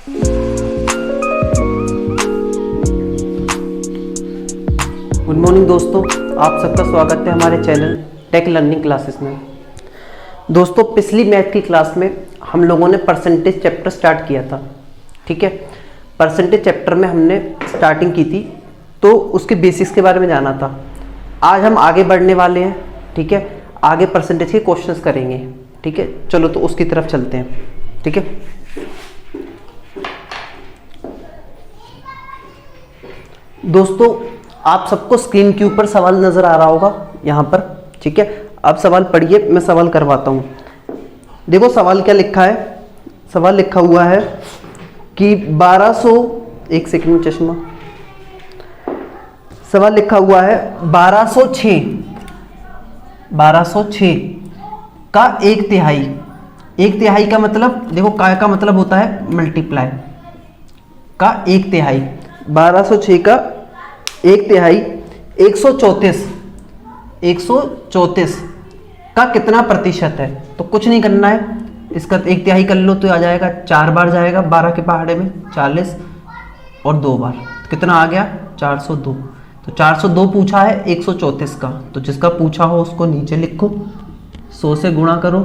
Good morning दोस्तों, आप सबका स्वागत है हमारे चैनल टेक लर्निंग क्लासेस में। दोस्तों, पिछली मैथ की क्लास में हम लोगों ने परसेंटेज चैप्टर स्टार्ट किया था। ठीक है, परसेंटेज चैप्टर में हमने स्टार्टिंग की थी, तो उसके बेसिक्स के बारे में जाना था। आज हम आगे बढ़ने वाले हैं। ठीक है, आगे परसेंटेज के क्वेश्चंस करेंगे। ठीक है, चलो तो उसकी तरफ चलते हैं। ठीक है, दोस्तों आप सबको स्क्रीन के ऊपर सवाल नजर आ रहा होगा यहाँ पर। ठीक है, आप सवाल पढ़िए, मैं सवाल करवाता हूँ। देखो सवाल क्या लिखा है। सवाल लिखा हुआ है कि 1200, एक सेकंड में चश्मा। सवाल लिखा हुआ है 1206 का एक तिहाई। एक तिहाई का मतलब देखो, का मतलब होता है मल्टीप्लाई का एक तिहाई। 1206 का एक तिहाई 134 का कितना प्रतिशत है। तो कुछ नहीं करना है, इसका एक तिहाई कर लो तो आ जाएगा, 4 बार जाएगा 12 के पहाड़े में, 40 और 2 बार, तो कितना आ गया 402। तो 402 पूछा है 134 का, तो जिसका पूछा हो उसको नीचे लिखो, 100 से गुणा करो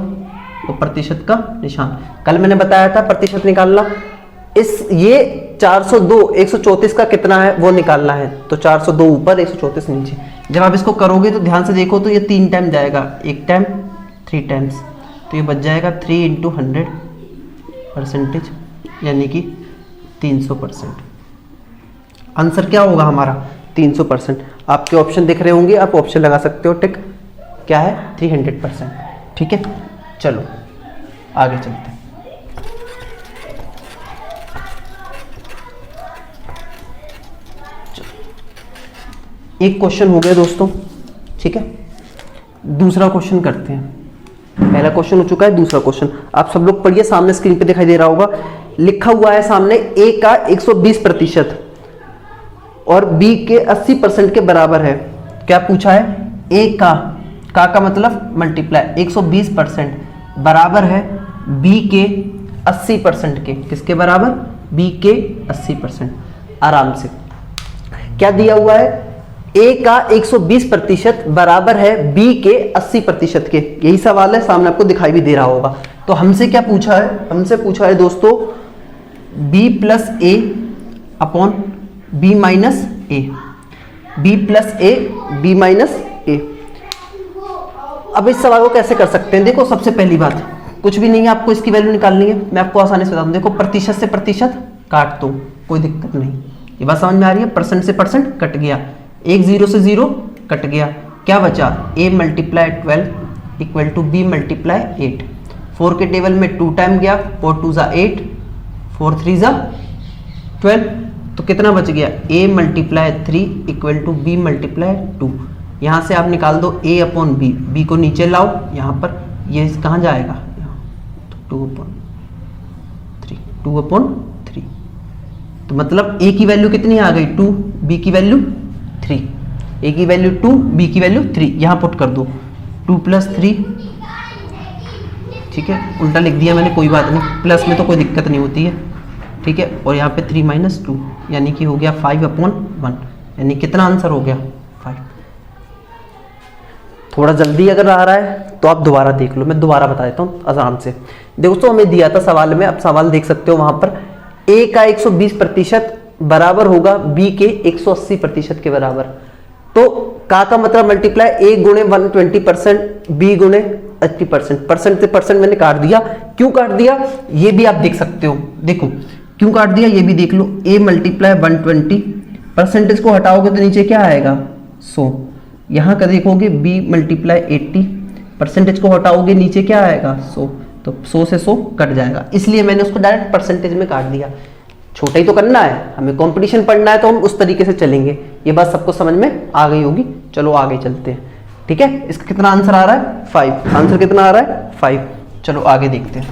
तो प्रतिशत का निशान। कल मैंने बताया था प्रतिशत निकालना। ये 402 134 का कितना है वो निकालना है। तो 402 ऊपर 134 नीचे। जब आप इसको करोगे तो ध्यान से देखो, तो ये 3 टाइम जाएगा, एक टाइम 3 टाइम्स, तो ये बच जाएगा 3 × 100 परसेंटेज, यानी कि 300%। आंसर क्या होगा हमारा 300%। आपके ऑप्शन दिख रहे होंगे, आप ऑप्शन लगा सकते हो टिक। क्या है 300%। ठीक है, चलो आगे चलते हैं। एक क्वेश्चन हो गया दोस्तों। ठीक है, दूसरा क्वेश्चन करते हैं। पहला क्वेश्चन हो चुका है, दूसरा क्वेश्चन आप सब लोग पढ़िए, सामने स्क्रीन पे दिखाई दे रहा होगा। लिखा हुआ है सामने a का 120% और b के 80% के बराबर है। क्या पूछा है, a का मतलब मल्टीप्लाई 120% बराबर है b के 80% के। किसके बराबर, b के 80%। आराम से क्या दिया हुआ है, a का 120% बराबर है b के 80% के। यही सवाल है, सामने आपको दिखाई भी दे रहा होगा। तो हमसे क्या पूछा है, हमसे पूछा है दोस्तों b + a upon b - a, b + a b - a। अब इस सवाल को कैसे कर सकते हैं। देखो सबसे पहली बात, कुछ भी नहीं है, आपको इसकी वैल्यू निकालनी है। मैं आपको आसानी से बता दूं, देखो प्रतिशत से प्रतिशत काट दो, कोई दिक्कत नहीं। ये बात समझ में आ रही है। परसेंट से परसेंट कट गया, एक 0 से 0 कट गया, क्या बचा, a × 12 = b × 8। 4 के टेबल में 2 टाइम गया, 4 × 2 = 8, 4 × 3 = 12। तो कितना बच गया, a × 3 = b × 2। यहाँ से आप निकाल दो a अपॉन b, b को नीचे लाओ यहाँ पर, ये कहाँ जाएगा, तो 2/3। तो मतलब a की वैल्यू कितनी आ गई 2, b की वैल्यू 3। a की वैल्यू 2, b की वैल्यू 3, यहाँ पुट कर दो 2 + 3। ठीक है, उल्टा लिख दिया मैंने, कोई बात नहीं, प्लस में तो कोई दिक्कत नहीं होती है। ठीक है, और यहाँ पे 3 - 2 यानी कि हो गया 5/1, यानी कितना आंसर हो गया 5। थोड़ा जल्दी अगर आ रहा है तो आप दोबारा देख लो, मैं दोबारा बता देता हूँ आराम से। दोस्तों हमें दिया था सवाल में, अब सवाल देख सकते हो वहां पर, a का 120% बराबर होगा b के 180% के बराबर। तो का मतलब मल्टीप्लाई a × 120%, b × 80%। परसेंट से परसेंट मैंने काट दिया। क्यों काट दिया ये भी आप देख सकते हो, देखो क्यों काट दिया ये भी देख लो। a × 120, परसेंटेज को हटाओगे तो नीचे क्या आएगा 100। यहाँ का देखोगे b × 80, परसेंटेज को हटाओगे नीचे क्या आएगा 100। तो 100 से 100 कट जाएगा, इसलिए मैंने उसको डायरेक्ट परसेंटेज में काट दिया। छोटा ही तो करना है, हमें कंपटीशन पढ़ना है, तो हम उस तरीके से चलेंगे। ये बात सबको समझ में आ गई होगी। चलो आगे चलते हैं। ठीक है, इसका कितना आंसर आ रहा है 5। आंसर कितना आ रहा है 5। चलो आगे देखते हैं।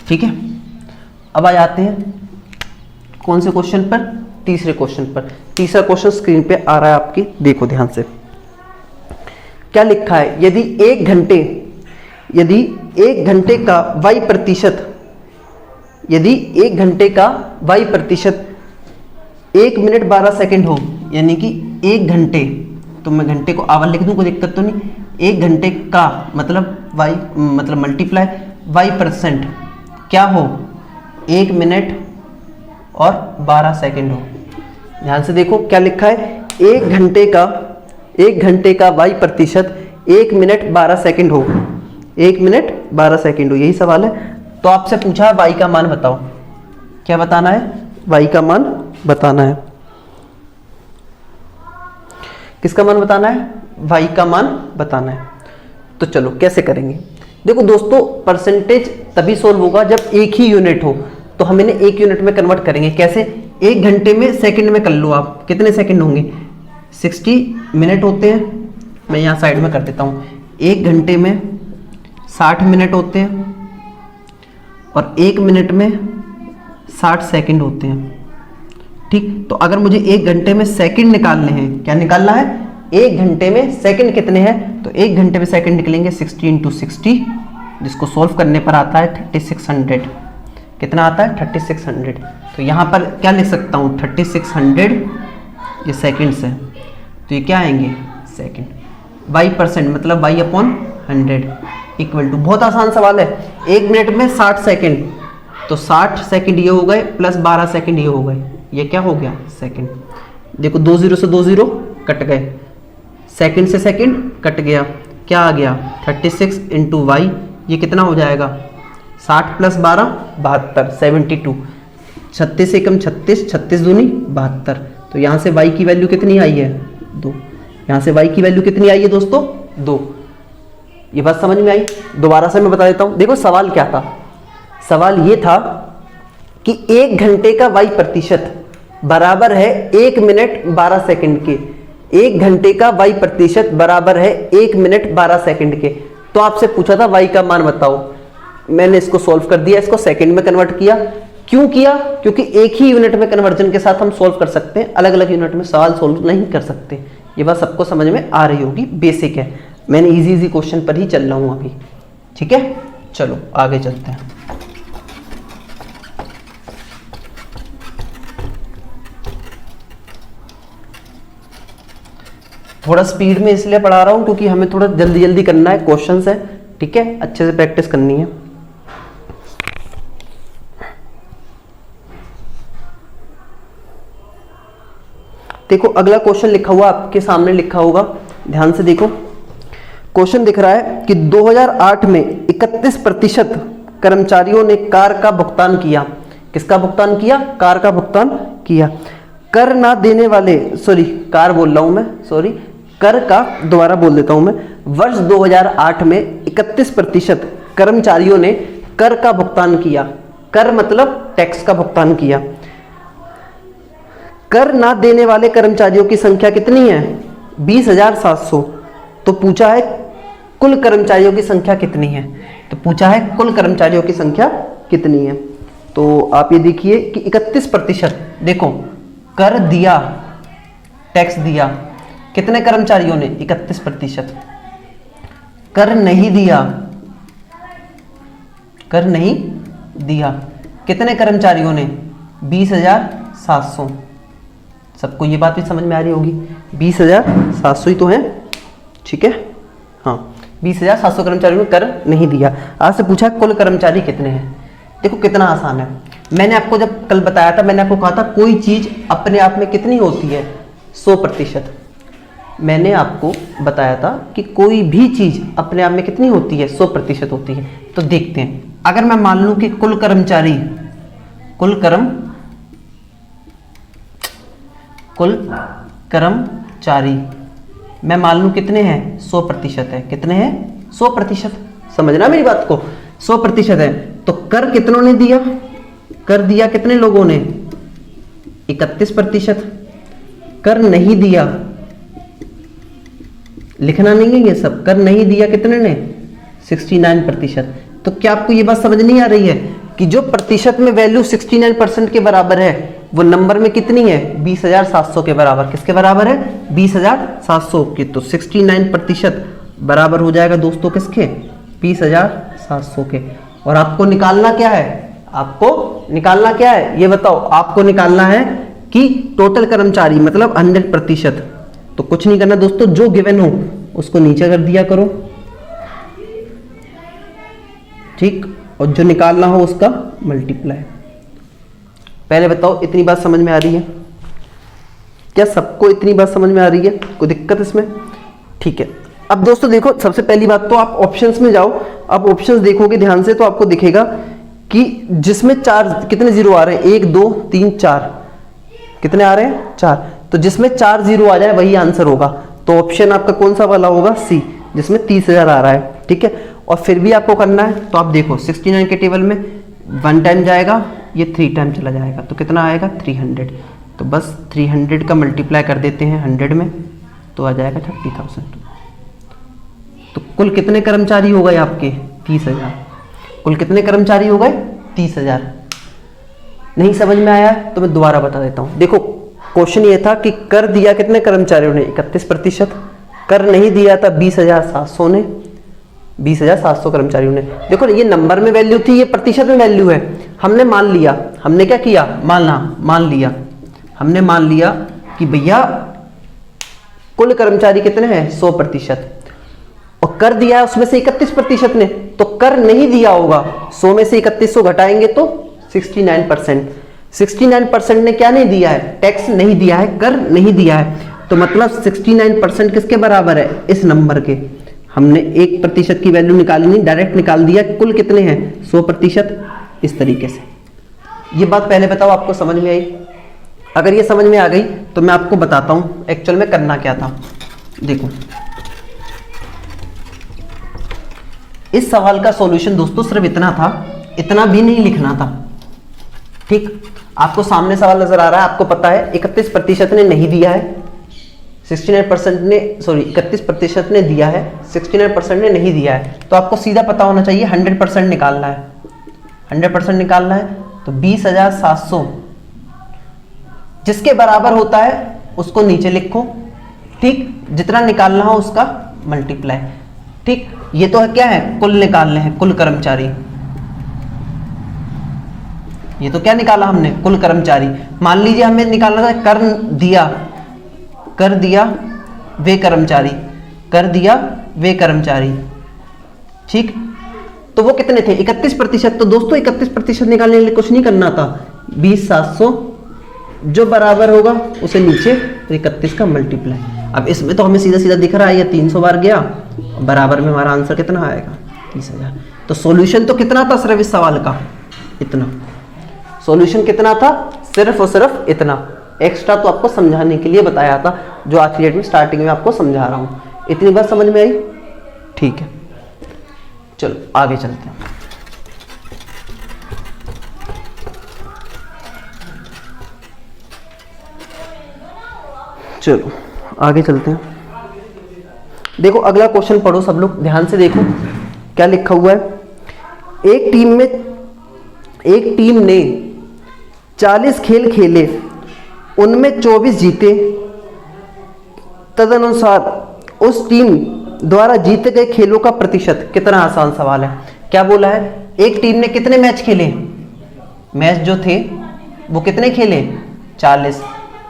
ठीक है, अब आ जाते हैं कौन से क्वेश्चन पर? तीसरे क्वेश्चन पर। तीसरा क्वेश्चन स्क्रीन पे आ रहा है आपकी, देखो ध्यान से क्या लिखा है। यदि एक घंटे का y प्रतिशत, यदि 1 घंटे का y प्रतिशत 1 मिनट 12 सेकंड हो, यानी कि 1 घंटे, तो मैं घंटे को आवर लिख दूं, कोई दिक्कत तो नहीं। 1 घंटे का मतलब y मतलब मल्टीप्लाई y% क्या हो, 1 मिनट और 12 सेकंड हो। ध्यान से देखो क्या लिखा है, 1 घंटे का y प्रतिशत 1 मिनट 12 सेकंड हो, 1 मिनट 12 सेकंड हो, यही सवाल है। तो आपसे पूछा है y का मान बताओ, क्या बताना है? y का मान बताना है। किसका मान बताना है? y का मान बताना है। तो चलो कैसे करेंगे, देखो दोस्तों, परसेंटेज तभी सोल्व होगा जब एक ही यूनिट हो, तो हम इन्हें एक यूनिट में कन्वर्ट करेंगे। कैसे? 1 घंटे में सेकंड में कर लो आप, कितने सेकंड होंगे? 60 मिनट होते हैं, मैं यहाँ साइड में कर देता हूँ। 1 घंटे में 60 मिनट होते हैं और 1 मिनट में 60 सेकंड होते हैं, ठीक। तो अगर मुझे 1 घंटे में सेकंड निकालने हैं, क्या निकालना है? 1 घंटे में सेकंड कितने हैं, तो 1 घंटे में सेकंड निकलेंगे 60 × 60, जिसको सॉल्व करने पर आता है 3600। कितना आता है? 3600। तो यहाँ पर क्या लिख सकता हूँ? 3600 ये सेकंड्स है, तो ये क्या आएंगे? सेकंड। y% मतलब y/100 इक्वल टू, बहुत आसान सवाल है, 1 मिनट में 60 सेकंड, तो 60 सेकंड ये हो गए प्लस 12 सेकंड ये हो गए, ये क्या हो गया? सेकंड। देखो 2 0 से 2 0 कट गए, सेकंड से सेकंड कट गया, क्या आ गया? 36 × y, ये कितना हो जाएगा? 60 + 12 72, 72। 36 एकम 36, 36 दूनी 72। तो यहाँ से y की वैल्यू कितनी आई है? 2। यहाँ से y की वैल्यू कितनी आई है दोस्तों? 2। ये बात समझ में आई? दोबारा से मैं बता देता हूँ। देखो सवाल क्या था, सवाल ये था कि 1 घंटे का y प्रतिशत बराबर है 1 मिनट 12 सेकंड के। 1 घंटे का y प्रतिशत बराबर है 1 मिनट 12 सेकंड के। तो आपसे पूछा था y का मान बताओ, मैंने इसको सॉल्व कर दिया, इसको सेकंड में कन्वर्ट किया। क्यों किया? क्योंकि एक ही यूनिट में कन्वर्जन के साथ हम सॉल्व कर सकते हैं, अलग अलग यूनिट में सवाल सॉल्व नहीं कर सकते। ये बात सबको समझ में आ रही होगी, बेसिक है। मैंने इजी क्वेश्चन पर ही चल रहा हूं अभी, ठीक है। चलो आगे चलते हैं। थोड़ा स्पीड में इसलिए पढ़ा रहा हूं क्योंकि हमें थोड़ा जल्दी जल्दी करना है, क्वेश्चंस है, ठीक है, अच्छे से प्रैक्टिस करनी है। देखो अगला क्वेश्चन लिखा हुआ आपके सामने लिखा होगा, ध्यान से देखो। क्वेश्चन दिख रहा है कि 2008 में 31% कर्मचारियों ने कार का भुगतान किया। किसका भुगतान किया? कार का भुगतान किया। कर ना देने वाले, कार बोल रहा हूं मैं, कर का दोबारा बोल देता हूं मैं। वर्ष 2008 में 31% कर्मचारियों ने कर का भुगतान किया। कर मतलब टैक्स का भुगतान किया। कर ना देने वाले कर्मचारियों की संख्या कितनी है? 20,700। तो पूछा है कुल कर्मचारियों की संख्या कितनी है? तो पूछा है कुल कर्मचारियों की संख्या कितनी है। तो आप ये देखिए कि 31%, देखो कर दिया, टैक्स दिया, कितने कर्मचारियों ने? 31%। कर नहीं दिया, कर नहीं दिया, कितने कर्मचारियों ने? 20,700। सबको ये बात भी समझ में आ रही होगी, 20,700 ही तो है, ठीक है। हाँ, 20,700 कर्मचारियों ने कर नहीं दिया। आज से पूछा कुल कर्मचारी कितने हैं। देखो कितना आसान है। मैंने आपको जब कल बताया था, मैंने आपको कहा था कोई चीज अपने आप में कितनी होती है? 100%। मैंने आपको बताया था कि कोई भी चीज अपने आप में कितनी होती है? 100% होती है। तो देखते हैं, अगर मैं मान लूं कि कुल कर्मचारी मैं मान लूं कितने हैं? 100% है। कितने हैं? 100%। समझना मेरी बात को, 100% है। तो कर कितनों ने दिया? कर दिया कितने लोगों ने? 31%। कर नहीं दिया, लिखना नहीं है ये सब, कर नहीं दिया कितने ने? 69%। तो क्या आपको ये बात समझ नहीं आ रही है कि जो प्रतिशत में वैल्यू 69% के बराबर है वो नंबर में कितनी है, 20,700 के बराबर। किसके बराबर है, 20,700 की। तो 69% बराबर हो जाएगा दोस्तों किसके, 20,700 के। और आपको निकालना क्या है, आपको निकालना क्या है ये बताओ, आपको निकालना है कि टोटल कर्मचारी मतलब 100%। तो कुछ नहीं करना दोस्तों, जो गिवन हो उसको नीचे कर दिया करो, ठीक, और जो निकालना हो उसका मल्टीप्लाई। पहले बताओ इतनी बात समझ में आ रही है, क्या सबको इतनी बात समझ में आ रही है, कोई दिक्कत इसमें, ठीक है। अब दोस्तों देखो, सबसे पहली बात तो आप ऑप्शंस में जाओ, आप ऑप्शंस देखोगे ध्यान से तो आपको दिखेगा कि जिसमें 4 कितने जीरो आ रहे हैं, 1 2 3 4, कितने आ रहे हैं, 4। तो जिसमें 4 जीरो आ जाए वही आंसर होगा। तो ऑप्शन आपका कौन सा वाला होगा, सी, जिसमें 30,000 आ रहा है, ठीक है। और फिर भी आपको करना है तो आप देखो 69 के टेबल में 1 टाइम जाएगा, ये 3 टाइम चला जाएगा, तो कितना आएगा 300। तो बस 300 का मल्टीप्लाई कर देते हैं 100 में, तो आ जाएगा 30,000। तो कुल कितने कर्मचारी हो गए आपके, 30,000। कुल कितने कर्मचारी हो गए, 30,000। नहीं समझ में आया तो मैं दोबारा बता देता हूं। देखो क्वेश्चन ये था कि कर दिया कितने कर्मचारियों ने, 31%। कर नहीं दिया था 20,700 ने, 20,700 कर्मचारियों ने। देखो ये नंबर में वैल्यू थी, ये प्रतिशत में वैल्यू है। हमने मान लिया, हमने क्या किया, मान लिया, हमने मान लिया कि भैया कुल कर्मचारी कितने हैं, 100%। और कर दिया है उसमें से 31% ने, तो कर नहीं दिया होगा, 100 में से 3100 घटाएंगे तो 69%। 69% ने क्या नहीं दिया है, टैक्स नहीं दिया है, कर नहीं दिया है। तो मतलब 69% किसके बराबर है, इस नंबर के। हमने 1% की वैल्यू निकाली नहीं, डायरेक्ट निकाल दिया कुल कितने हैं, 100%। इस तरीके से ये बात पहले बताओ आपको समझ में आई। अगर ये समझ में आ गई तो मैं आपको बताता हूं एक्चुअल में करना क्या था। देखो इस सवाल का सॉल्यूशन दोस्तों सिर्फ इतना था, इतना भी नहीं लिखना था, ठीक। आपको सामने सवाल नजर आ रहा है, आपको पता है 31% ने नहीं दिया है, 69% ने, सॉरी 31% ने दिया है, 69% ने नहीं दिया है। तो आपको सीधा पता होना चाहिए 100% निकालना है, 100% निकालना है। तो 20,700 जिसके बराबर होता है उसको नीचे लिखो, ठीक, जितना निकालना हो उसका मल्टीप्लाई, ठीक। ये तो है क्या है, कुल निकालने हैं, कुल कर्मचारी। ये तो क्या निकाला हमने, कुल कर्मचारी। मान लीजिए हमें निकालना था कर दिया वे कर्मचारी, कर दिया वे कर्मचारी, ठीक। तो वो कितने थे, 31%। तो दोस्तों 31% निकालने के लिए कुछ नहीं करना था, 20,700 जो बराबर होगा उसे नीचे 31 का मल्टीप्लाई। अब इसमें तो हमें सीधा सीधा दिख रहा है, ये 300 बार गया, बराबर में हमारा आंसर कितना आएगा, 30,000। तो सॉल्यूशन तो कितना था सिर्फ इस सवाल का, इतना। सॉल्यूशन कितना था, सिर्फ और सिर्फ इतना। एक्स्ट्रा तो आपको समझाने के लिए बताया था, जो आज की डेट में स्टार्टिंग में आपको समझा रहा हूं। इतनी बात समझ में आई, ठीक है। चलो आगे चलते हैं। चलो आगे चलते हैं। देखो अगला क्वेश्चन पढ़ो सब लोग, ध्यान से देखो क्या लिखा हुआ है। एक टीम ने 40 खेल खेले, उनमें 24 जीते। तदनुसार उस टीम द्वारा जीते गए खेलों का प्रतिशत कितना। आसान सवाल है। क्या बोला है, एक टीम ने कितने मैच खेले, मैच जो थे वो कितने खेले, 40।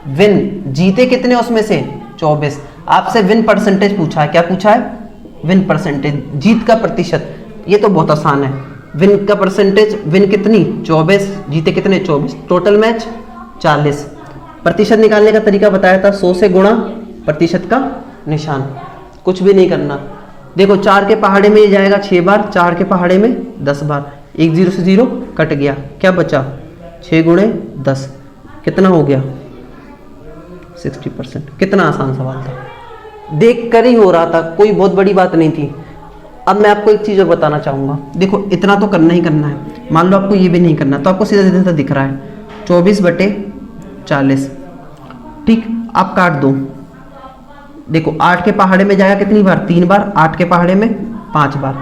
विन जीते कितने उसमें से, 24। आपसे विन परसेंटेज पूछा है, क्या पूछा है, विन परसेंटेज, जीत का प्रतिशत। ये तो बहुत आसान है, विन का परसेंटेज, विन कितनी 24, जीते कितने 24, टोटल मैच 40। प्रतिशत निकालने का तरीका बताया था, 100 से गुणा प्रतिशत का निशान, कुछ भी नहीं करना। देखो 4 के पहाड़े में ये जाएगा 6 बार, 4 के पहाड़े में 10 बार, एक 0 से 0 कट गया, क्या बचा 6 गुणे 10, कितना हो गया 60%। कितना आसान सवाल था, देख कर ही हो रहा था, कोई बहुत बड़ी बात नहीं थी। अब मैं आपको एक चीज और बताना चाहूंगा, देखो इतना तो करना ही करना है। मान लो आपको ये भी नहीं करना, तो आपको सीधा सीधा दिख रहा है 24/40, ठीक। आप काट दो, देखो 8 के पहाड़े में जाएगा कितनी बार, 3 बार, 8 के पहाड़े में 5 बार।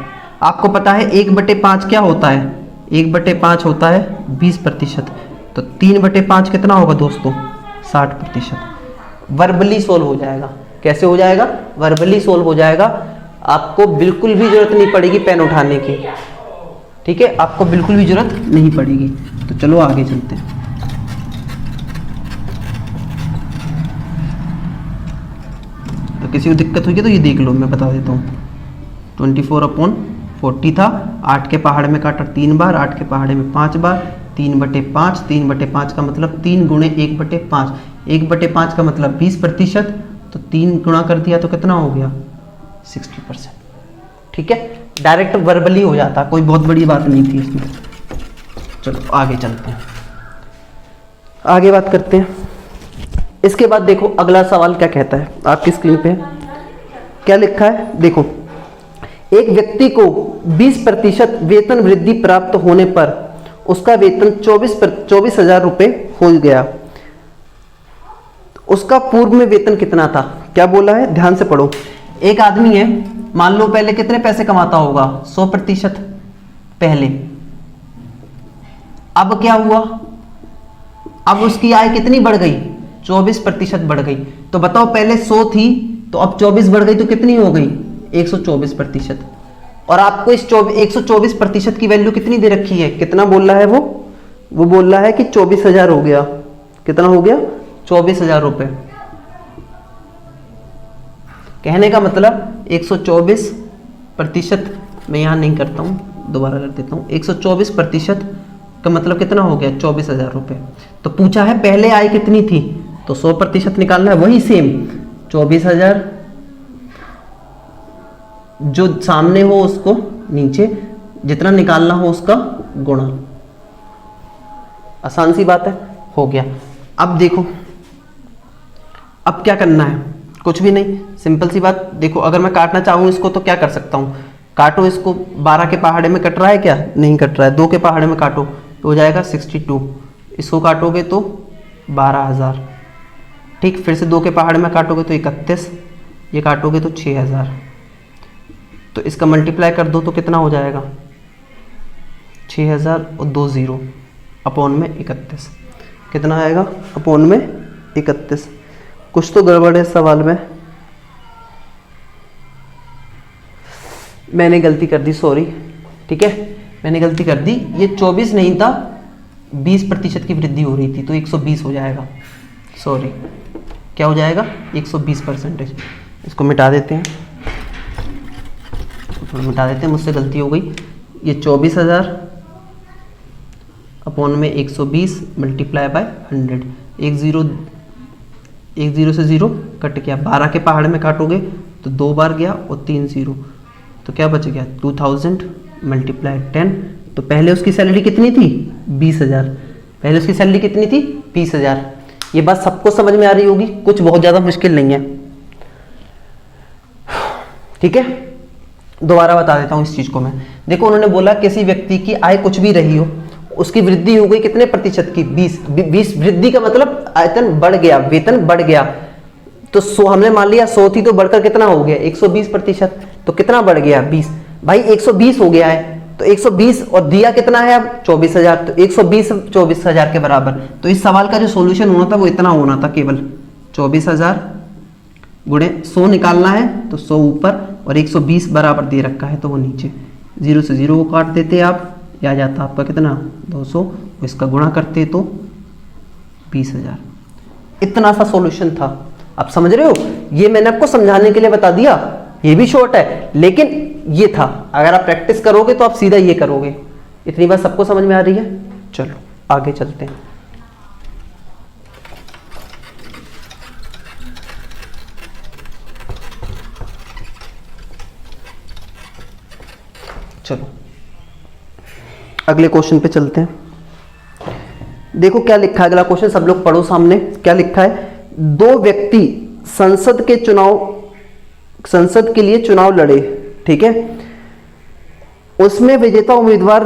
आपको पता है 1/5 क्या होता है, 1/5 होता है 20%। तो 3/5 कितना होगा दोस्तों? 60%। वर्बली सोल्व हो जाएगा। कैसे हो जाएगा? वर्बली सोल्व हो जाएगा। आपको बिल्कुल भी जरूरत नहीं पड़ेगी पेन उठाने की, ठीक है, आपको बिल्कुल भी जरूरत नहीं पड़ेगी। तो चलो आगे चलते हैं। तो किसी को दिक्कत हुई तो ये देख लो, मैं बता देता हूँ। 24/40 था, 8 के पहाड़े में काटा 3 बार, 8 के पहाड़े में 5 बार, 3/5। 3/5 का मतलब 3 गुणे 1/5। 1/5 का मतलब 20%, तो 3 गुणा कर दिया तो कितना हो गया? 60%। ठीक है, डायरेक्ट वर्बली हो जाता, कोई बहुत बड़ी बात नहीं थी इसमें। चलो आगे चलते हैं, आगे बात करते हैं। इसके बाद देखो अगला सवाल क्या कहता है, आपकी स्क्रीन पे क्या लिखा है देखो। एक व्यक्ति को 20% वेतन वृद्धि प्राप्त होने पर उसका वेतन 24,000 रुपये हो गया। उसका पूर्व में वेतन कितना था? क्या बोला है, ध्यान से पढ़ो। एक आदमी है, मान लो पहले कितने पैसे कमाता होगा? 100% पहले। अब क्या हुआ? अब उसकी आय कितनी बढ़ गई? 24% बढ़ गई। तो बताओ पहले 100 थी तो अब 24 बढ़ गई तो कितनी हो गई? 124%। और आपको इस 124% की वैल्यू कितनी दे रखी है? कितना बोल रहा है वो बोल रहा है कि 24,000 हो गया। कितना हो गया? 24,000 रुपए। कहने का मतलब 124%, मैं यहां नहीं करता हूं, दोबारा कर देता हूं। 124% का मतलब कितना हो गया? 24,000 रुपए। तो पूछा है पहले आय कितनी थी, तो 100% निकालना है, वही सेम 24,000, जो सामने हो उसको नीचे, जितना निकालना हो उसका गुणा। आसान सी बात है, हो गया। अब देखो अब क्या करना है, कुछ भी नहीं, सिंपल सी बात। देखो अगर मैं काटना चाहूँ इसको तो क्या कर सकता हूँ? काटो इसको। 12 के पहाड़े में कट रहा है क्या? नहीं कट रहा है। 2 के पहाड़े में काटो तो हो जाएगा 62। इसको काटोगे तो 12,000। ठीक, फिर से 2 के पहाड़े में काटोगे तो 31, ये काटोगे तो 6,000। तो इसका मल्टीप्लाई कर दो तो कितना हो जाएगा? 6,000 और 2 0 अपॉन में 31। कितना आएगा? अपॉन में 31। कुछ तो गड़बड़ है सवाल में, मैंने गलती कर दी, सॉरी। ठीक है, मैंने गलती कर दी। ये 24 नहीं था, 20% की वृद्धि हो रही थी, तो 120 हो जाएगा। सॉरी, क्या हो जाएगा? 120%। इसको मिटा देते हैं, मिटा देते हैं, मुझसे गलती हो गई। ये 24,000 अपॉन में 120 मल्टीप्लाई बाय 100। 1 0 से 0 कट गया। 12 के पहाड़ में काटोगे तो 2 बार गया और 3 0, तो क्या बच गया? 2000 मल्टीप्लाई 10। तो पहले उसकी सैलरी कितनी थी? 20,000। पहले उसकी सैलरी कितनी थी? 20,000। ये बात सबको समझ में आ रही होगी, कुछ बहुत ज़्यादा मुश्किल नहीं है। ठीक है, दोबारा बता देता हूँ इस चीज़ को मैं। देखो उन्होंने बोला किसी व्यक्ति की आय कुछ भी रही हो, उसकी वृद्धि हो गई कितने प्रतिशत की? 20। वृद्धि का मतलब आयतन बढ़ गया, वेतन बढ़ गया। तो 100 हमने मान लिया 100 थी तो बढ़कर कितना हो गया? 120%। तो कितना बढ़ गया? 20। भाई 120 हो गया है, तो 120 और दिया कितना है अब? 24,000। तो 120 24,000 के बराबर। तो इस सवाल का जो सॉल्यूशन होना था वो इतना होना था, केवल 24,000 गुणे 100 निकालना है तो 100 ऊपर और 120 बराबर दे रखा है तो वो नीचे। 0 से 0 को काट देते आप, आ जाता आपका कितना? 200। इसका गुणा करते तो 20,000। इतना सा सॉल्यूशन था। आप समझ रहे हो? ये मैंने आपको समझाने के लिए बता दिया, ये भी शॉर्ट है लेकिन ये था। अगर आप प्रैक्टिस करोगे तो आप सीधा ये करोगे। इतनी बात सबको समझ में आ रही है? चलो आगे चलते हैं। चलो अगले क्वेश्चन पे चलते हैं। देखो क्या लिखा है, अगला क्वेश्चन सब लोग पढ़ो सामने। क्या लिखा है? 2 व्यक्ति संसद के लिए चुनाव लड़े, ठीक है। उसमें विजेता उम्मीदवार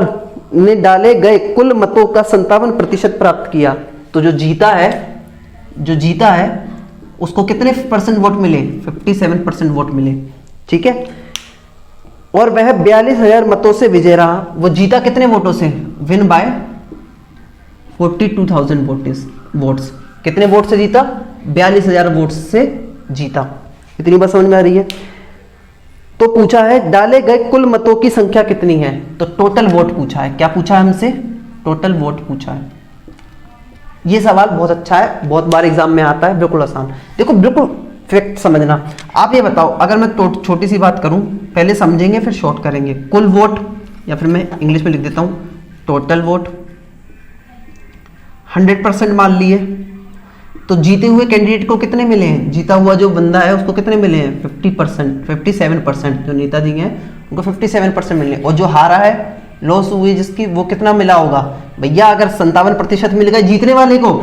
ने डाले गए कुल मतों का 57% प्राप्त किया। तो जो जीता है उसको कितने % वोट मिले? 57% वोट मिले, ठीक है। और वह 42,000 मतों से विजय रहा। वो जीता कितने वोटों से? Win bye 42,000 votes. कितने वोट से जीता? 42,000 वोट्स से जीता। इतनी बात समझ में आ रही है? तो पूछा है डाले गए कुल मतों की संख्या कितनी है, तो टोटल वोट पूछा है। क्या पूछा है हमसे? टोटल वोट पूछा है। ये सवाल बहुत अच्छा है, बहुत बार एग्जाम में आता है, बिल्कुल आसान। देखो बिल्कुल फैक्ट समझना। आप ये बताओ, अगर मैं छोटी सी बात करूं, पहले समझेंगे फिर शॉर्ट करेंगे। कुल वोट, या फिर मैं इंग्लिश में लिख देता हूं टोटल वोट, 100% मान लिए, तो जीते हुए कैंडिडेट को कितने मिले हैं? जीता हुआ जो बंदा है उसको कितने मिले हैं? 50%, 57%। जो नेताजी हैं उनको 57% मिले। और जो हारा है, लॉस हुई जिसकी, वो कितना मिला होगा? भैया अगर 57% मिल गए जीतने वाले को,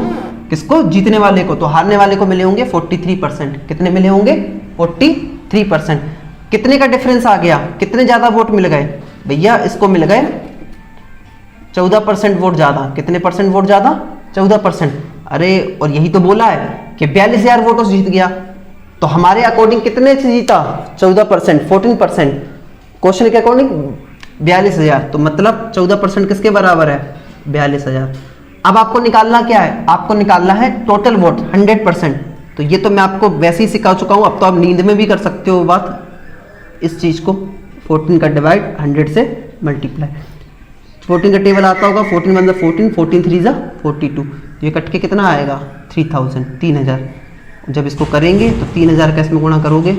किसको? जीतने वाले को, तो हारने वाले को मिले होंगे 43%। कितने मिले होंगे? 43%। कितने का डिफरेंस आ गया? कितने ज्यादा वोट मिल गए? भैया इसको मिल गए 14% वोट ज्यादा। कितने परसेंट वोट ज्यादा? 14%। अरे और यही तो बोला है कि 42,000 वोटों से जीत गया, तो हमारे अकॉर्डिंग कितने से जीता? 14%, 14%। क्वेश्चन के अकॉर्डिंग 42,000, तो मतलब 14% किसके बराबर है? 42,000। अब आपको निकालना क्या है? आपको निकालना है टोटल वोट 100%। तो ये तो मैं आपको वैसे ही सिखा चुका हूं, अब तो आप नींद में भी कर सकते हो बात इस चीज को। 14 का डिवाइड 100 से मल्टीप्लाई। 14 का टेबल आता होगा, 14 मतलब 14, 14 3 जा 42। ये कट के कितना आएगा? 3000, 3000। जब इसको करेंगे तो 3000 का इसमें गुणा करोगे,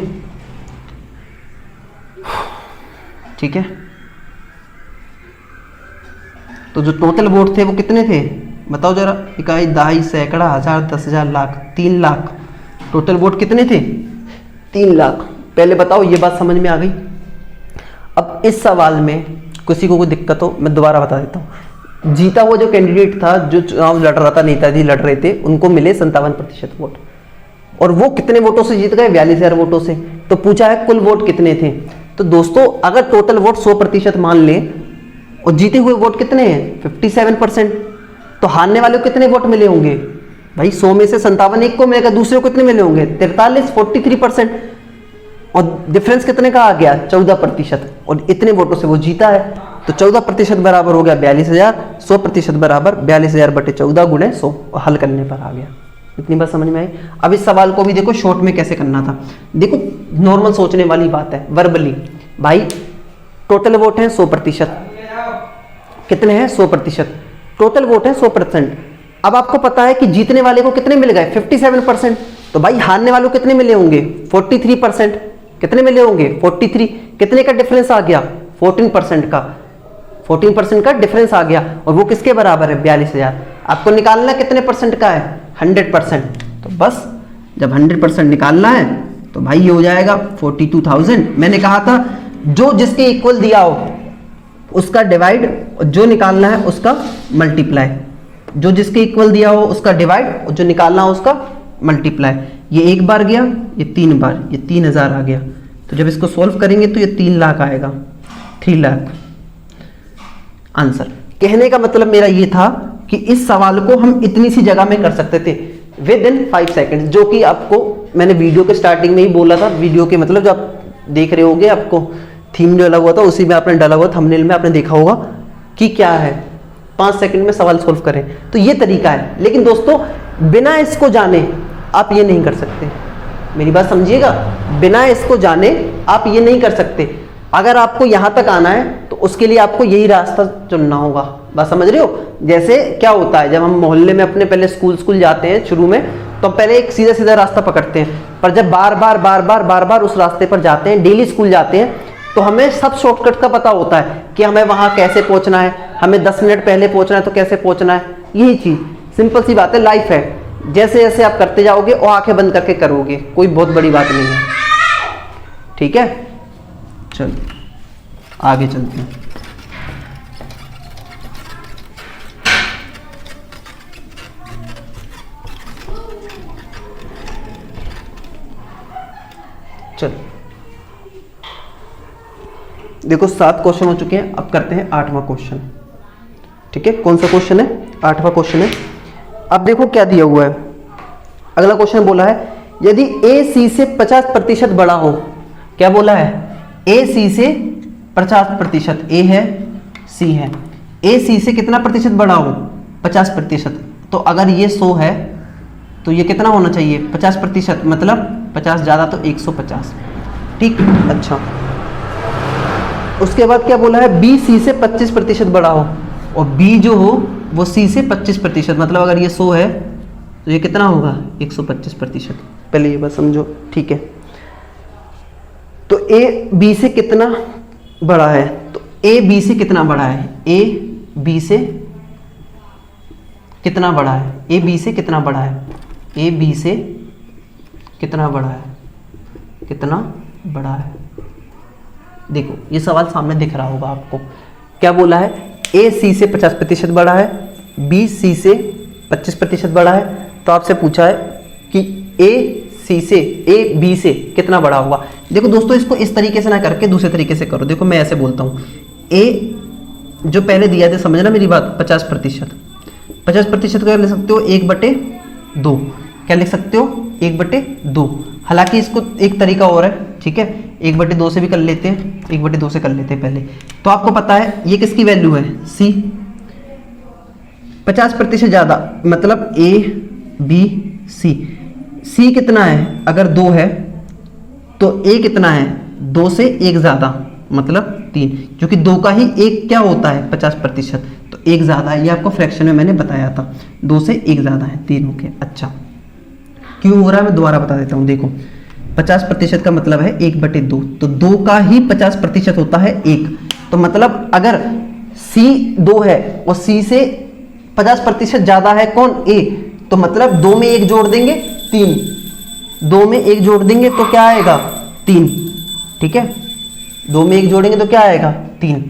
ठीक है। तो जो टोटल वोट थे वो कितने थे बताओ जरा? इकाई, दहाई, सैकड़ा, हजार, 10,000, लाख। 3 लाख। टोटल वोट कितने थे? 3 लाख। पहले बताओ ये बात समझ में आ गई? अब इस सवाल में किसी को कोई दिक्कत हो, मैं दोबारा बता देता हूँ। जीता हुआ जो कैंडिडेट था, जो चुनाव लड़ रहा था, नेताजी लड़ रहे थे, उनको मिले 57% वोट। और वो कितने वोटों से जीत गए? 42,000 वोटों से। तो पूछा है कुल वोट कितने थे। तो दोस्तों अगर टोटल वोट 100% मान ले और जीते हुए वोट कितने हैं? 57%, तो हारने वाले को कितने वोट मिले होंगे? भाई 100 में से 57 एक को मिलेगा, दूसरे को कितने मिले होंगे? 43, 43%। और डिफरेंस कितने का आ गया? 14%। और इतने वोटों से वो जीता है, तो 14% बराबर हो गया 42,000। 100% बराबर 42,000 बटे 14 गुणे 100। और हल करने पर आ गया। इतनी बात समझ में आई? अब इस सवाल को भी देखो शॉर्ट में कैसे करना था। देखो नॉर्मल सोचने वाली बात है, वर्बली। भाई टोटल वोट है 100%, कितने हैं? 100%। टोटल वोट है 100%। अब आपको पता है कि जीतने वाले को कितने मिल गए? 57%। तो भाई हारने वालों को कितने मिले होंगे? 43%। कितने मिले होंगे? 43। कितने का डिफरेंस आ गया? 14% का। 14% का डिफरेंस आ गया। और वो किसके बराबर है? 42,000। आपको निकालना कितने परसेंट का है? 100%। तो बस जब 100% निकालना है तो भाई ये हो जाएगा 42,000। मैंने कहा था जो जिसके इक्वल दिया हो उसका डिवाइड, जो निकालना है उसका मल्टीप्लाई। जो जिसके इक्वल दिया हो उसका डिवाइड, और जो निकालना हो उसका मल्टीप्लाई। ये एक बार गया, ये 3 बार, ये 3000 आ गया। तो जब इसको सॉल्व करेंगे तो ये 3 लाख आएगा, 3 लाख आंसर। कहने का मतलब मेरा ये था कि इस सवाल को हम इतनी सी जगह में कर सकते थे विद इन 5 सेकेंड, जो कि आपको मैंने वीडियो के स्टार्टिंग में ही बोला था। वीडियो के मतलब जो आप देख रहे होगे, आपको थीम जो लगा हुआ था उसी में आपने डाला हुआ, थंबनेल में आपने देखा होगा कि क्या है 5 सेकंड में सवाल सॉल्व करें। तो ये तरीका है। लेकिन दोस्तों बिना इसको जाने आप ये नहीं कर सकते। मेरी बात समझिएगा, बिना इसको जाने आप ये नहीं कर सकते। अगर आपको यहां तक आना है तो उसके लिए आपको यही रास्ता चुनना होगा। बात समझ रहे हो? जैसे क्या होता है, जब हम मोहल्ले में अपने पहले स्कूल जाते हैं शुरू में, तो पहले एक सीधा सीधा रास्ता पकड़ते हैं, पर जब बार बार उस रास्ते पर जाते हैं, डेली स्कूल जाते हैं, तो हमें सब शॉर्टकट का पता होता है कि हमें वहां कैसे पहुंचना है, हमें 10 मिनट पहले पहुंचना है तो कैसे पहुंचना है। यही चीज सिंपल सी बात है, लाइफ है। जैसे जैसे आप करते जाओगे और आंखें बंद करके करोगे, कोई बहुत बड़ी बात नहीं है। ठीक है, चलो आगे चलते हैं। चलो देखो 7 क्वेश्चन हो चुके हैं, अब करते हैं 8वां क्वेश्चन। ठीक है, कौन सा क्वेश्चन है? 8वां क्वेश्चन है। अब देखो क्या दिया हुआ है। अगला क्वेश्चन बोला है यदि ए सी से 50% बड़ा हो। क्या बोला है? ए सी से 50%। ए है, सी है। ए सी से कितना प्रतिशत बड़ा हो? 50%। तो अगर ये 100 है तो ये कितना होना चाहिए 50%, मतलब 50 ज़्यादा तो 150। ठीक, अच्छा उसके बाद क्या बोला है, बी सी से 25% बड़ा हो, और बी जो हो वो सी से 25%, मतलब अगर ये 100 है तो ये कितना होगा 125%। पहले ये बात समझो, ठीक है। तो ए बी से कितना बड़ा है, तो ए बी से कितना बड़ा है, ए बी से कितना बड़ा है, ए बी से कितना बड़ा है, ए बी से कितना बड़ा है, कितना बड़ा है। देखो ये सवाल सामने दिख रहा होगा आपको, क्या बोला है, ए सी से 50% बड़ा है, बी सी से 25% बड़ा है। तो आपसे पूछा है कि ए सी से, ए बी से कितना बड़ा होगा। देखो दोस्तों इसको इस तरीके से ना करके दूसरे तरीके से करो। देखो मैं ऐसे बोलता हूँ, ए जो पहले दिया था, समझना मेरी बात, 50%, 50% क्या लिख सकते हो 1/2, क्या लिख सकते हो 1/2। हालांकि इसको एक तरीका और है, ठीक है, 1/2 से भी कर लेते हैं, 1/2 से कर लेते हैं पहले। तो आपको पता है ये किसकी वैल्यू है, सी, 50% ज़्यादा मतलब ए बी सी। सी कितना है, अगर 2 है तो ए कितना है, 2 से 1 ज़्यादा मतलब 3, क्योंकि 2 का ही 1 क्या होता है 50%, तो 1 ज़्यादा है। ये आपको फ्रैक्शन में मैंने बताया था, 2 से 1 ज़्यादा है, 3 हो गया। अच्छा क्यों हो रहा है मैं दोबारा बता देता हूँ। देखो 50% का मतलब है 1/2, तो 2 का ही 50% होता है 1। तो मतलब अगर C 2 है और C से 50% ज़्यादा है कौन, A, तो मतलब 2 में 1 जोड़ देंगे 3, 2 में 1 जोड़ देंगे तो क्या आएगा 3, ठीक है, 2 में 1 जोड़ेंगे तो क्या आएगा 3।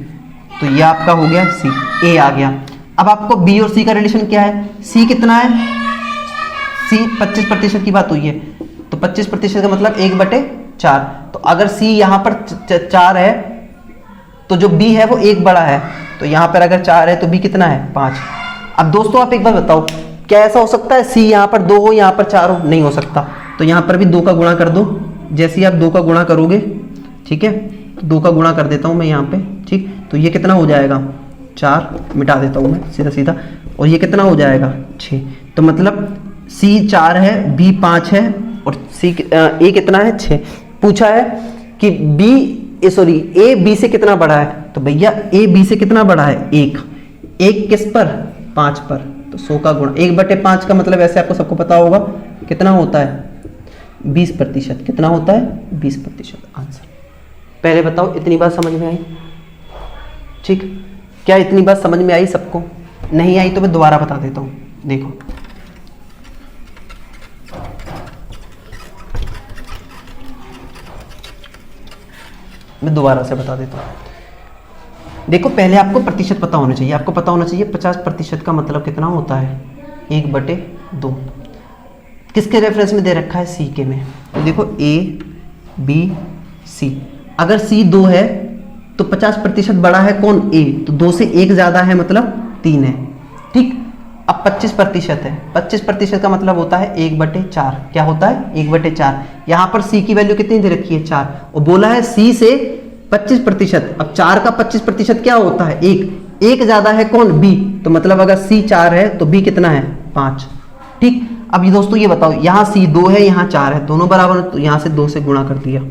तो ये आपका हो गया C, A आ गया। अब आपको B और C का रिलेशन क्या है, C कितना है, C 25% की बात हुई है, तो 25% का मतलब 1/4। तो अगर C यहाँ पर 4 है तो जो B है वो 1 बड़ा है, तो यहाँ पर अगर 4 है तो B कितना है 5। अब दोस्तों आप एक बार बताओ, क्या ऐसा हो सकता है C यहाँ पर 2 हो यहाँ पर 4 हो, नहीं हो सकता। तो यहाँ पर भी 2 का गुणा कर दो, जैसे ही आप 2 का गुणा करोगे, ठीक है, तो 2 का गुणा कर देता हूँ मैं यहाँ पे, ठीक, तो ये कितना हो जाएगा 4, मिटा देता हूँ मैं सीधा सीधा, और ये कितना हो जाएगा 6। तो मतलब C 4 है, B 5 है और A कितना है 6। पूछा है कि A B से कितना बड़ा है, तो भैया A B से कितना बड़ा है 1 किस पर 5 पर, तो 100 का गुणा 1/5 का मतलब ऐसे आपको सबको पता होगा कितना होता है 20%, कितना होता है 20% आंसर। पहले बताओ इतनी बात समझ में आई, ठीक, क्या इतनी बात समझ में आई सबको, नहीं आई तो मैं दोबारा बता देता हूँ। देखो मैं दोबारा से बता देता हूँ। देखो पहले आपको प्रतिशत पता होना चाहिए, आपको पता होना चाहिए 50% का मतलब कितना होता है 1/2। किसके रेफरेंस में दे रखा है, C के में। तो देखो A B C, अगर C 2 है तो 50% बड़ा है कौन A, तो 2 से 1 ज़्यादा है मतलब 3 है, ठीक। अब 25% है, 25% का मतलब होता है 1/4, क्या होता है 1/4। यहाँ पर C की वैल्यू कितनी दे रखी है 4, और बोला है C से 25%। अब 4 का 25% क्या होता है 1 ज़्यादा है कौन B, तो मतलब अगर C 4 है तो B कितना है 5, ठीक। अब ये दोस्तों ये बताओ, यहाँ C 2 है यहाँ 4 है, दोनों बराबर है, तो यहाँ से 2 से गुणा कर दिया,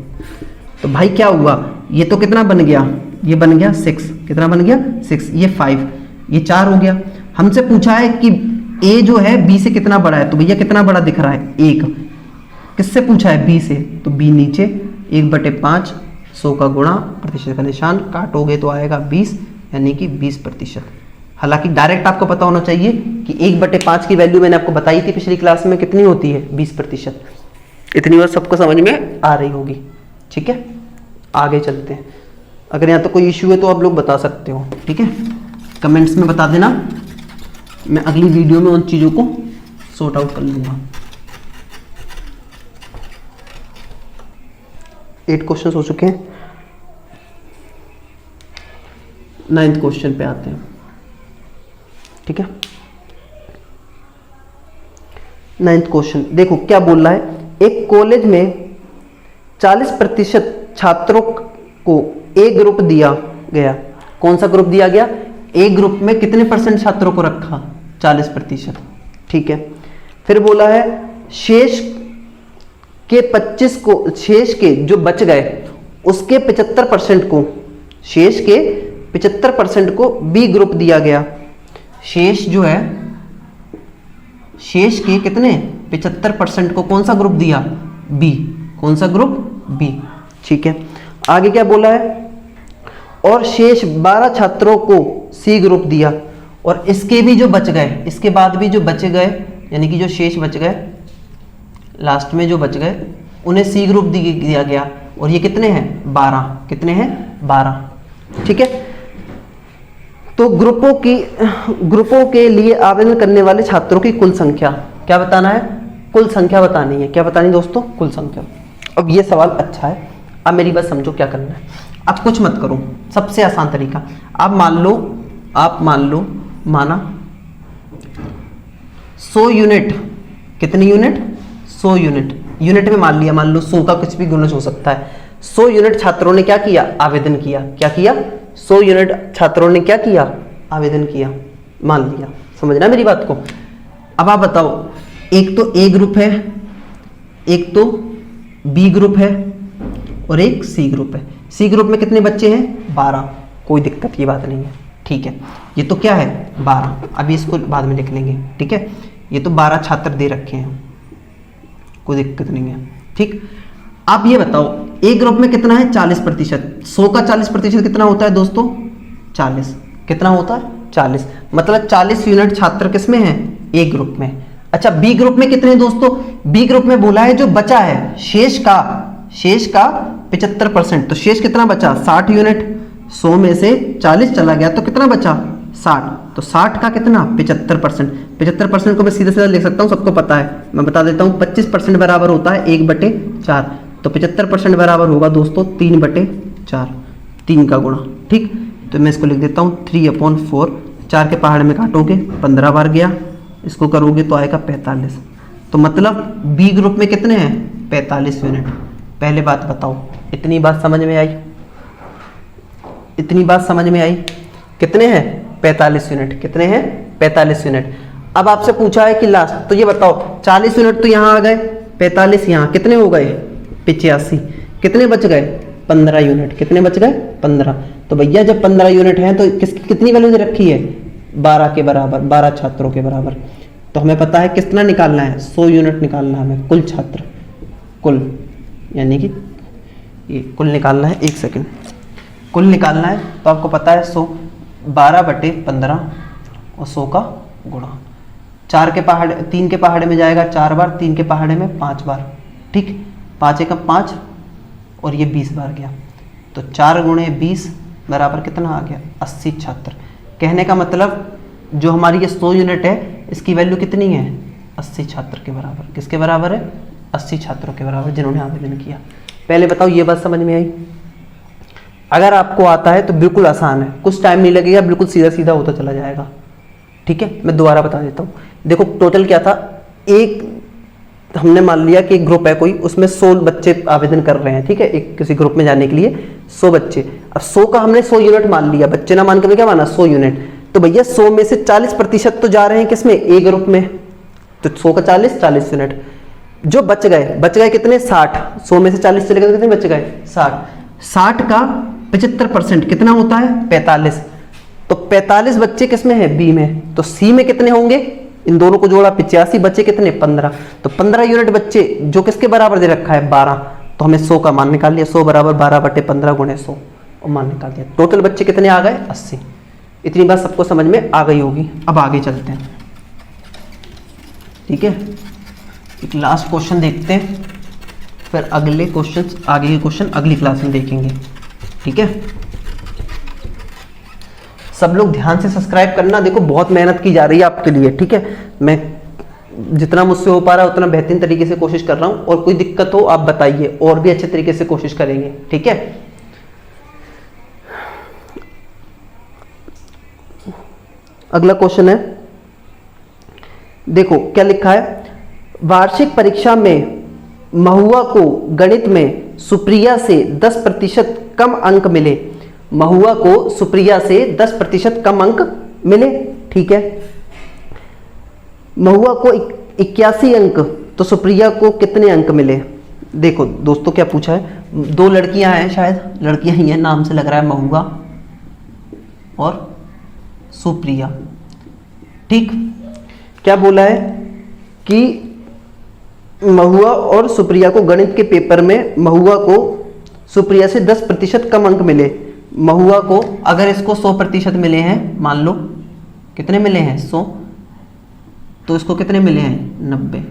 तो भाई क्या हुआ, ये तो कितना बन गया, ये बन गया 6, कितना बन गया 6, ये 5, ये 4 हो गया। हमसे पूछा है कि A जो है B से कितना बड़ा है, तो भैया कितना बड़ा दिख रहा है 1, किससे पूछा है B से, तो B नीचे 1/5, 100 का गुणा, प्रतिशत का निशान, काटोगे तो आएगा 20, यानी कि 20%। हालांकि डायरेक्ट आपको पता होना चाहिए कि 1/5 की वैल्यू मैंने आपको बताई थी पिछली क्लास में कितनी होती है 20%। इतनी बात सबको समझ में आ रही होगी, ठीक है। आगे चलते हैं, अगर यहाँ तो कोई इश्यू है तो आप लोग बता सकते हो, ठीक है, कमेंट्स में बता देना, मैं अगली वीडियो में उन चीज़ों को सॉर्ट आउट कर लूँगा। 8 क्वेश्चन हो चुके हैं, 9th क्वेश्चन पे आते हैं, ठीक है। 9th क्वेश्चन देखो क्या बोल रहा है, एक कॉलेज में 40% छात्रों को ए ग्रुप दिया गया। कौन सा ग्रुप दिया गया, ए ग्रुप में कितने % छात्रों को रखा, 40%। ठीक है, फिर बोला है शेष के जो बच गए उसके 75% को, शेष के 75% को बी ग्रुप दिया गया। शेष जो है, शेष के कितने 75% को कौन सा ग्रुप दिया? बी। कौन सा ग्रुप? बी। ठीक है, आगे क्या बोला है? और शेष 12 छात्रों को सी ग्रुप दिया, और इसके भी जो बच गए, इसके बाद भी जो बच गए, यानी कि जो शेष बच गए, लास्ट में जो बच गए उन्हें सी ग्रुप दिया गया, और ये कितने हैं? 12। कितने हैं? 12। ठीक है, तो ग्रुपों के लिए आवेदन करने वाले छात्रों की कुल संख्या क्या बताना है? कुल संख्या बतानी है। क्या बतानी दोस्तों? कुल संख्या। अब ये सवाल अच्छा है, अब मेरी बात समझो क्या करना है। अब कुछ मत करो, सबसे आसान तरीका, आप मान लो माना 100 यूनिट, कितनी यूनिट? 100 यूनिट, यूनिट में मान लिया, मान लो 100 का कुछ भी गुणज हो सकता है। 100 यूनिट छात्रों ने क्या किया? आवेदन किया। क्या किया? 100 यूनिट छात्रों ने क्या किया? आवेदन किया, मान लिया। समझना मेरी बात को? अब आप बताओ, एक तो ए ग्रुप है, एक तो बी ग्रुप है, और एक सी ग्रुप है। सी ग्रुप में कितने बच्चे हैं? 12। कोई दिक्कत की बात नहीं है। ठीक है, ये तो क्या है? 12। अभी इसको बाद में लिख लेंगे। ठीक है, ये तो 12 छात्र दे रखे हैं, कोई दिक्कत नहीं है। ठीक, आप ये बताओ, ए ग्रुप में कितना है? 40%। 100 का 40% कितना होता है दोस्तों? 40। कितना होता है? 40। मतलब 40 यूनिट छात्र किसमें हैं? ए ग्रुप में। अच्छा, बी ग्रुप में कितने हैं दोस्तों? बी ग्रुप में बोला है जो बचा है, शेष का 75%। तो शेष कितना बचा? 60 यूनिट। 100 में से 40 चला गया तो कितना बचा? 60। तो 60 का कितना? 75%। 75% को मैं सीधे सीधा लिख सकता हूँ, सबको पता है, मैं बता देता हूँ। 25% बराबर होता है 1/4। तो 75% बराबर होगा दोस्तों 3/4, 3 का गुणा। ठीक, तो मैं इसको लिख देता हूँ 3/4। 4 के पहाड़ में काटोगे 15 बार गया, इसको करोगे तो आएगा 45। तो मतलब बी ग्रुप में कितने हैं? 45 यूनिट। पहले बात बताओ, इतनी बात समझ में आई? इतनी बात समझ में आई? कितने हैं? 45 यूनिट। कितने हैं? 45 यूनिट। अब आपसे पूछा है कि लास्ट, तो ये बताओ 40 यूनिट तो यहाँ आ गए, 45 यहाँ, कितने हो गए? 85। कितने बच गए? 15 यूनिट। कितने बच गए? 15। तो भैया जब 15 यूनिट हैं तो कितनी वैल्यू दे रखी है? 12 के बराबर, 12 छात्रों के बराबर। तो हमें पता है कितना निकालना है? 100 यूनिट निकालना है हमें, कुल छात्र, कुल, यानी कि ये कुल निकालना है। 1 सेकेंड, कुल निकालना है तो आपको पता है 100, 12/15 और 100 का गुणा। 3 के पहाड़े में जाएगा 4 बार, 3 के पहाड़े में 5 बार। ठीक, 5 का 5 और ये 20 बार गया, तो 4 गुणे 20 बराबर कितना आ गया? 80 छात्र। कहने का मतलब जो हमारी ये 100 यूनिट है इसकी वैल्यू कितनी है? 80 छात्र के बराबर। किसके बराबर है? 80 छात्रों के बराबर जिन्होंने आवेदन किया। पहले बताओ ये बात समझ में आई? अगर आपको आता है तो बिल्कुल आसान है, कुछ टाइम नहीं लगेगा, बिल्कुल सीधा सीधा होता चला जाएगा। ठीक है, मैं दोबारा बता देता हूँ। देखो टोटल क्या था, एक हमने मान लिया कि एक ग्रुप है कोई, उसमें 100 बच्चे आवेदन कर रहे हैं। ठीक है, एक किसी ग्रुप में जाने के लिए 100 बच्चे। अब 100 का हमने 100 यूनिट मान लिया, बच्चे ना मान के क्या माना? 100 यूनिट। तो भैया 100 में से 40% तो जा रहे हैं किसमें? ए ग्रुप में। तो 100 का 40 यूनिट। जो बच गए कितने? 60। 100 में से 40 चले गए तो कितने बच गए? 60। 60 का 75% कितना होता है? 45। तो 45 बच्चे किसमें है? बी में। तो सी में कितने होंगे? इन दोनों को जोड़ा 85, बच्चे कितने? 15। तो 15 यूनिट बच्चे जो किसके बराबर दे रखा है? 12। तो हमें 100 का मान निकाल लिया, 100 बराबर 12/15 गुणे 100 और मान निकाल दिया। टोटल बच्चे कितने आ गए? 80। इतनी बात सबको समझ में आ गई होगी। अब आगे चलते हैं। ठीक है, एक लास्ट क्वेश्चन देखते हैं, फिर अगले क्वेश्चन, आगे के क्वेश्चन अगली क्लास में देखेंगे। ठीक है, सब लोग ध्यान से सब्सक्राइब करना। देखो बहुत मेहनत की जा रही है आपके लिए। ठीक है, मैं जितना मुझसे हो पा रहा है उतना बेहतरीन तरीके से कोशिश कर रहा हूं, और कोई दिक्कत हो आप बताइए, और भी अच्छे तरीके से कोशिश करेंगे। ठीक है, अगला क्वेश्चन है, देखो क्या लिखा है। वार्षिक परीक्षा में महुआ को गणित में सुप्रिया से 10% कम अंक मिले। महुआ को सुप्रिया से 10% कम अंक मिले। ठीक है, महुआ को 81 अंक, तो सुप्रिया को कितने अंक मिले? देखो दोस्तों क्या पूछा है, 2 लड़कियां हैं, शायद लड़कियां ही हैं, नाम से लग रहा है महुआ और सुप्रिया। ठीक, क्या बोला है कि महुआ और सुप्रिया को गणित के पेपर में महुआ को सुप्रिया से 10% कम अंक मिले। महुआ को अगर इसको 100% मिले हैं, मान लो कितने मिले हैं 100, तो इसको कितने मिले हैं 90।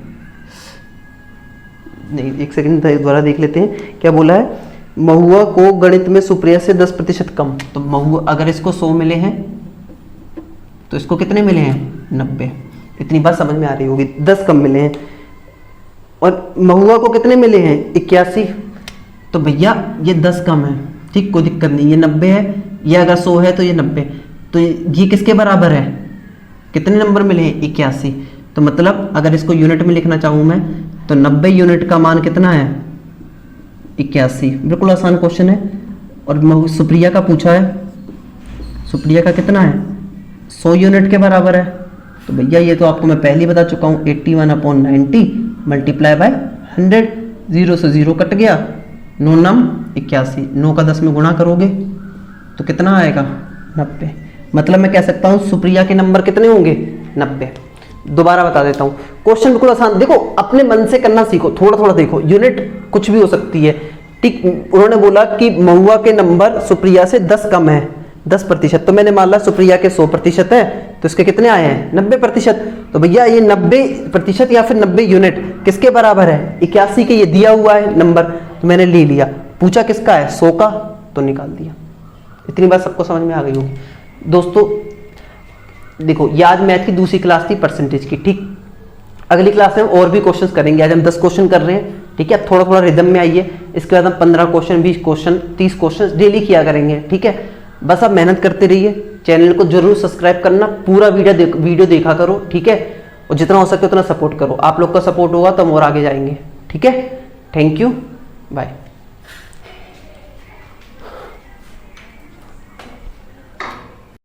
नहीं, एक सेकंड दोबारा देख लेते हैं। क्या बोला है, महुआ को गणित में सुप्रिया से 10% कम, तो महुआ अगर इसको 100 मिले हैं तो इसको कितने मिले हैं 90। इतनी बात समझ में आ रही होगी, 10 कम मिले हैं। और महुआ को कितने मिले हैं 81, तो भैया ये 10 कम है, ठीक, कोई दिक्कत नहीं, ये 90 है, ये अगर 100 है तो ये 90, तो ये किसके बराबर है, कितने नंबर मिले हैं 81। तो मतलब अगर इसको यूनिट में लिखना चाहूँ मैं तो 90 यूनिट का मान कितना है 81। बिल्कुल आसान क्वेश्चन है। और सुप्रिया का पूछा है, सुप्रिया का कितना है 100 यूनिट के बराबर है, तो भैया ये तो आपको मैं पहले ही बता चुका हूँ, 81/90 मल्टीप्लाई बाय 100, 0 से 0 कट गया, 9 नम 81, 9 का 10 में गुणा करोगे तो कितना आएगा 90। मतलब मैं कह सकता हूँ सुप्रिया के नंबर कितने होंगे 90। दोबारा बता देता हूँ, क्वेश्चन बिल्कुल आसान, देखो अपने मन से करना सीखो, थोड़ा थोड़ा देखो, यूनिट कुछ भी हो सकती है। ठीक, उन्होंने बोला कि महुआ के नंबर सुप्रिया से 10 कम है, 10%, तो मैंने मान ला सुप्रिया के 100% है, तो इसके कितने आए हैं 90%। तो भैया ये 90% या फिर 90 यूनिट किसके बराबर है 81 के, ये दिया हुआ है नंबर, तो मैंने ले लिया। पूछा किसका है 100 का, तो निकाल दिया। इतनी बात सबको समझ में आ गई होगी। दोस्तों देखो, ये आज मैथ की दूसरी क्लास थी परसेंटेज की। ठीक, अगली क्लास में और भी क्वेश्चंस करेंगे। आज हम 10 क्वेश्चन कर रहे हैं, ठीक है, थोड़ा थोड़ा रिदम में आइए। इसके बाद हम 15 क्वेश्चन, 20 क्वेश्चन, 30 क्वेश्चन डेली किया करेंगे, ठीक है। बस आप मेहनत करते रहिए, चैनल को जरूर सब्सक्राइब करना, पूरा वीडियो देखा करो, ठीक है, और जितना हो सके उतना सपोर्ट करो। आप लोग का सपोर्ट होगा तो हम और आगे जाएंगे, ठीक है। Thank you, bye.